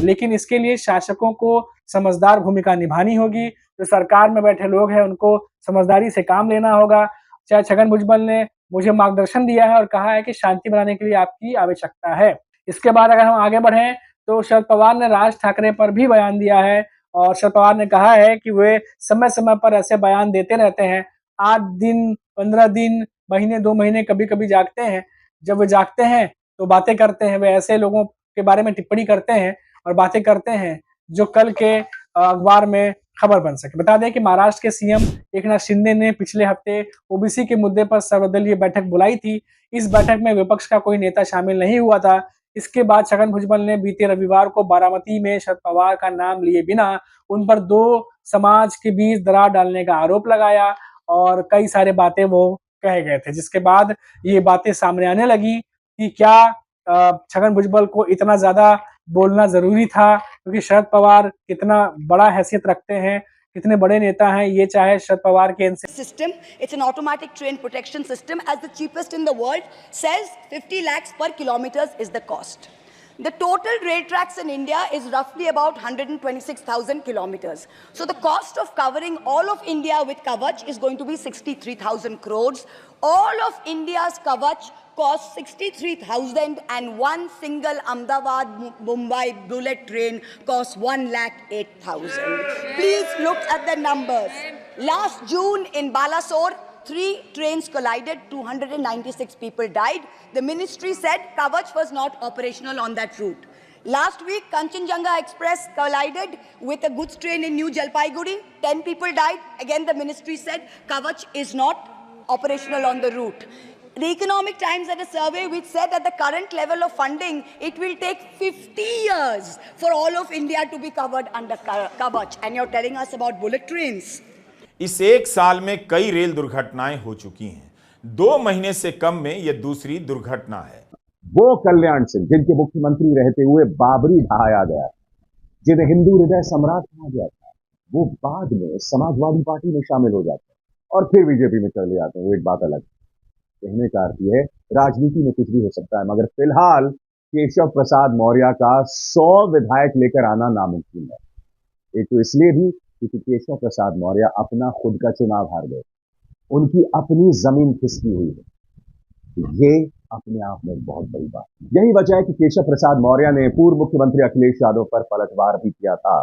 चाहिए, लेकिन इसके लिए शासकों को समझदार भूमिका निभानी होगी। जो सरकार में बैठे लोग हैं उनको समझदारी से काम लेना होगा। चाहे छगन भुजबल ने मुझे मार्गदर्शन दिया है और कहा है कि शांति बनाने के लिए आपकी आवश्यकता है। इसके बाद अगर हम आगे बढ़ें तो शरद पवार ने राज ठाकरे पर भी बयान दिया है और शरद पवार ने कहा है कि वे समय-समय पर ऐसे बयान देते रहते हैं। 8 दिन, 15 दिन, महीने, 2 महीने कभी-कभी जागते हैं। जब वे जागते हैं तो बातें करते हैं, वे ऐसे लोगों के बारे में टिप्पणी करते हैं और बातें करते हैं जो कल के अखबार में खबर बन सके। बता दें कि महाराष्ट्र के सीएम एकनाथ शिंदे ने पिछले हफ्ते ओबीसी के मुद्दे पर सर्वदलीय बैठक बुलाई थी। इस बैठक में विपक्ष का कोई नेता शामिल नहीं हुआ था। इसके बाद छगन भुजबल ने बीते रविवार को बारामती में शरद पवार का नाम लिए बिना उन पर 2 समाज के बीच दरार डालने का आरोप लगाया और कई सारे बातें वो कहे गए थे, जिसके बाद ये बातें सामने आने लगी कि क्या छगन भुजबल को इतना ज्यादा बोलना जरूरी था, क्योंकि शरद पवार कितना बड़ा हैसियत रखते हैं, कितने बड़े नेता हैं, ये चाहे शरद पवार के system. It's an automatic train protection system, as the cheapest in the world, says 50 lakhs per kilometers is the cost. The total rail tracks in India is roughly about 126,000 kilometers. So the cost of covering all of India with Kavach is going to be 63,000 crores. All of India's Kavach costs 63,000 and one single Ahmedabad-Mumbai bullet train costs 1,08,000. Please look at the numbers. Last June in Balasore, 3 trains collided, 296 people died. The ministry said Kavach was not operational on that route. Last week, Kanchenjunga Express collided with a goods train in New Jalpaiguri. 10 people died. Again, the ministry said Kavach is not operational on the route. The Economic Times had a survey which said at the current level of funding, it will take 50 years for all of India to be covered under Kavach. And you're telling us about bullet trains. इस 1 साल में कई rail दुर्घटनाएं हो चुकी हैं। 2 महीने से कम में यह दूसरी दुर्घटना है। वो कल्याण सिंह जिनके मुख्यमंत्री रहते हुए बाबरी ढहाया गया, जिन्हें हिंदू हृदय सम्राट कहा गया था, वो बाद में समाजवादी पार्टी में शामिल हो जाते हैं और फिर बीजेपी में चले जाते हैं। वो एक बात अलग। कहने का अर्थ यह है, राजनीति में कुछ भी हो सकता है, मगर फिलहाल केशव प्रसाद मौर्य का 100 विधायक लेकर आना नामुमकिन है। एक तो इसलिए भी क्योंकि केशव प्रसाद मौर्य अपना खुद का चुनाव हार गए, उनकी अपनी जमीन खिसकी हुई है। ये अपने आप में बहुत बड़ी बात। यही वजह है कि केशव प्रसाद मौर्य ने पूर्व मुख्यमंत्री अखिलेश यादव पर पलटवार भी किया था।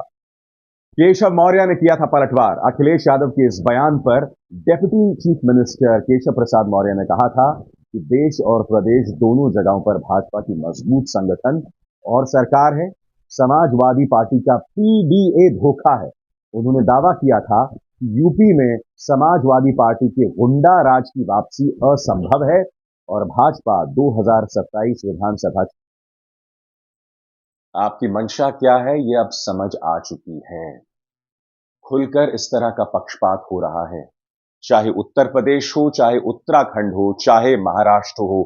केशव मौर्य ने किया था पलटवार। अखिलेश यादव के इस बयान पर deputy chief minister Keshav Prasad Maurya ने कहा था कि देश और प्रदेश दोनों जगहों पर भाजपा की मजबूत संगठन और सरकार है। समाजवादी पार्टी का पीडीए धोखा है। उन्होंने दावा किया था कि यूपी में समाजवादी पार्टी के गुंडा राज की वापसी असंभव है और भाजपा 2027 विधानसभा। आपकी मंशा क्या है ये अब समझ आ चुकी है। खुलकर इस तरह का पक्षपात हो रहा है, चाहे उत्तर प्रदेश हो, चाहे उत्तराखंड हो, चाहे महाराष्ट्र हो,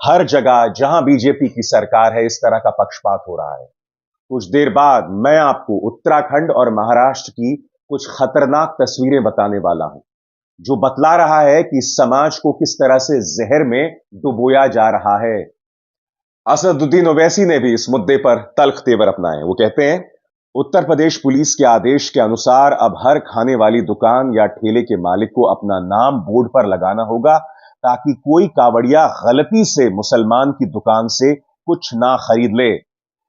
हर जगह जहां बीजेपी की सरकार है इस तरह का पक्षपात हो रहा है। कुछ देर बाद मैं आपको उत्तराखंड और महाराष्ट्र की कुछ खतरनाक तस्वीरें बताने वाला हूं, जो बतला रहा है कि समाज को किस तरह से जहर में डुबोया जा रहा है। असदुद्दीन ओवैसी ने भी इस मुद्दे पर तल्ख तेवर अपनाए। वो कहते हैं, उत्तर प्रदेश पुलिस के आदेश के अनुसार अब हर खाने वाली दुकान या ठेले के मालिक को अपना नाम बोर्ड पर लगाना होगा, ताकि कोई कावड़िया गलती से मुसलमान की दुकान से कुछ ना खरीद ले।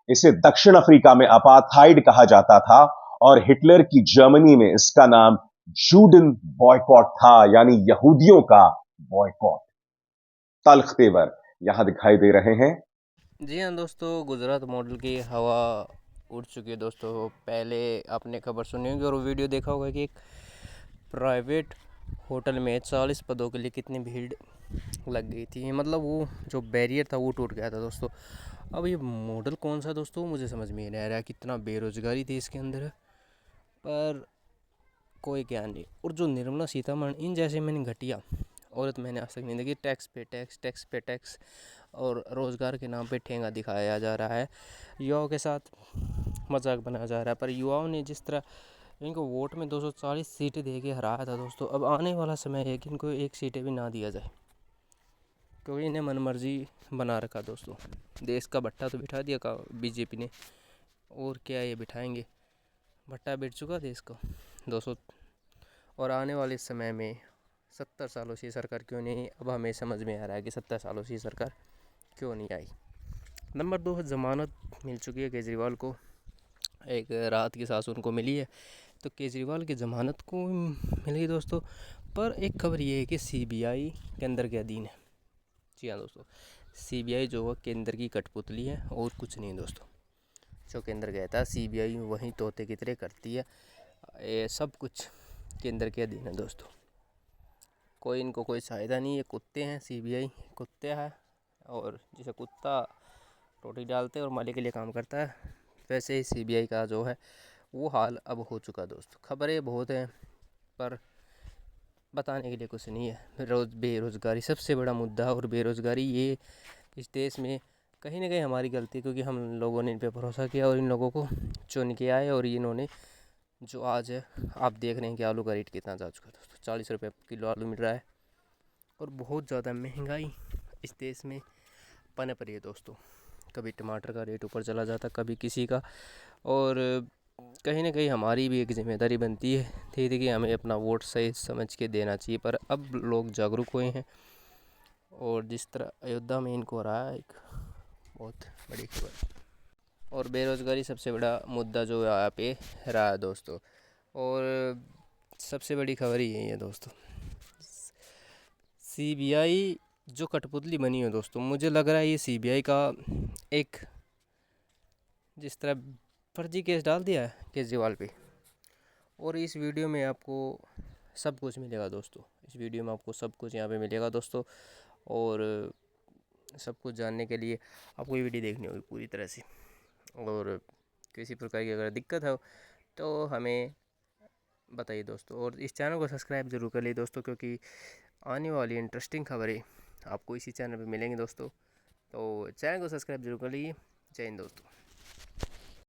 इसे दक्षिण अफ्रीका में अपार्थाइड कहा जाता था और हिटलर की जर्मनी में इसका नाम जूडन बॉयकॉट था, यानी यहूदियों का बॉयकॉट। तल्ख तेवर यहां दिखाई दे रहे हैं। जी हाँ दोस्तों, गुजरात मॉडल की हवा उड़ चुकी है दोस्तों। पहले आपने खबर सुनी होगी और वीडियो देखा होगा कि एक प्राइवेट होटल में 40 पदों के लिए कितनी भीड़ लग गई थी। मतलब वो जो बैरियर था वो टूट गया था दोस्तों। अब ये मॉडल कौन सा दोस्तों मुझे समझ में नहीं आ रहा है। कितना बेरोजगारी थी इसके अंदर, पर कोई ज्ञान नहीं। और जो निर्मला सीतारमण, इन जैसे मैंने घटिया औरत मैंने आज तक नहीं देखी। टैक्स पे टैक्स और रोज़गार के नाम पे ठेंगा दिखाया जा रहा है, युवाओं के साथ मजाक बनाया जा रहा है। पर युवाओं ने जिस तरह इनको वोट में 240 सीटें दे के हराया था दोस्तों, अब आने वाला समय है कि इनको 1 सीटें भी ना दिया जाए, क्योंकि इन्हें मनमर्जी बना रखा दोस्तों। देश का भट्टा तो बिठा दिया बीजेपी ने और क्या ये बिठाएंगे, भट्टा बैठ चुका देश को दोस्तों। और आने वाले समय में 70 सालों से सरकार क्यों नहीं आई, अब हमें समझ में आ रहा है कि 70 सालों से सरकार क्यों नहीं आई। नंबर 2 है, ज़मानत मिल चुकी है केजरीवाल को, एक राहत की सांस उनको मिली है, तो केजरीवाल की ज़मानत को मिल गई दोस्तों। पर एक खबर ये है कि सीबीआई केंद्र के अधीन है। जी हाँ दोस्तों, सीबीआई जो है केंद्र की कठपुतली है और कुछ नहीं दोस्तों। जो केंद्र कहता है सीबीआई वहीं तोते की तरह करती है, ये सब कुछ केंद्र के अधीन है दोस्तों। कोई इनको कोई फ़ायदा नहीं है, कुत्ते हैं, सीबीआई कुत्ते हैं, और जैसे कुत्ता रोटी डालते हैं और मालिक के लिए काम करता है, वैसे ही सीबीआई का जो है वो हाल अब हो चुका दोस्तों। खबरें बहुत हैं पर बताने के लिए कुछ नहीं है। बेरोज़गारी सबसे बड़ा मुद्दा, और बेरोज़गारी ये इस देश में कहीं ना कहीं हमारी गलती है, क्योंकि हम लोगों ने इन पे भरोसा किया और इन लोगों को चुन के आए, और इन्होंने जो आज है आप देख रहे हैं कि आलू का रेट कितना जा चुका है दोस्तों। 40 रुपये किलो आलू मिल रहा है, और बहुत ज़्यादा महंगाई इस देश में पनप रही है दोस्तों। कभी टमाटर का रेट ऊपर चला जाता, कभी किसी का, और कहीं ना कहीं हमारी भी एक जिम्मेदारी बनती है धीरे धीरे हमें अपना वोट सही समझ के देना चाहिए। पर अब लोग जागरूक हुए हैं, और जिस तरह अयोध्या में इनको हो रहा है, एक बहुत बड़ी खबर। और बेरोज़गारी सबसे बड़ा मुद्दा जो यहाँ पे रहा है दोस्तों, और सबसे बड़ी खबर ही यही है दोस्तों। सीबीआई जो कठपुतली बनी है दोस्तों, मुझे लग रहा है ये सीबीआई का एक जिस तरह फर्जी केस डाल दिया है केजरीवाल पे। और इस वीडियो में आपको सब कुछ मिलेगा दोस्तों, इस वीडियो में आपको सब कुछ यहाँ पे मिलेगा दोस्तों। और सब कुछ जानने के लिए आपको ये वीडियो देखनी होगी पूरी तरह से, और किसी प्रकार की अगर दिक्कत हो तो हमें बताइए दोस्तों। और इस चैनल को सब्सक्राइब ज़रूर कर लिए दोस्तों, क्योंकि आने वाली इंटरेस्टिंग खबरें आपको इसी चैनल पे मिलेंगी दोस्तों। तो चैनल को सब्सक्राइब जरूर कर लीजिए। जय हिंद दोस्तों।